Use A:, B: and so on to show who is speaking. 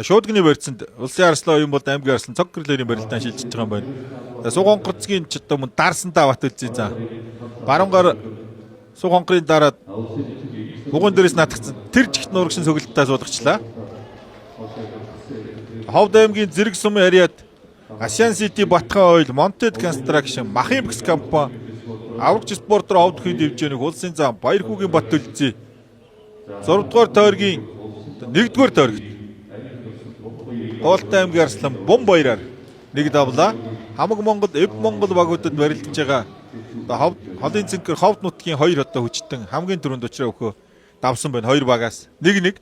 A: Шуудганы барьцанд улсын арслан оюун болон аймгийн арслан цог гэрлэрийн барилдаан шилжиж байгаа юм байна. Сугонхорцгийн ч одоо мөн дарсандаа бат үлзий за. Баруунгаар Сугонхрын дараад бугуун дээрээс наатгцсан тэр жигт нурагшин сөглөлтөө суулгачлаа. Ховд аймгийн зэрэг сумын харьяат Asian City Батхан ойл, Monted Construction, Махимбекс компани, Аврагч спортоор ховд хэд хэмжээний улсын зам, Баярхүүгийн бат үлзий. 6 дугаар тойргийн 1-р тойрогт Голтой аймгийн арслан бум баяраар нэг давлаа. Хамаг Монгол, Эв Монгол багуудад барилдаж байгаа. Одоо холын цэнхэр ховд нутгийн 2 хотоо хүчтэн хамгийн түрүүнд учраа өгөө давсан байна 2 багаас 1-1.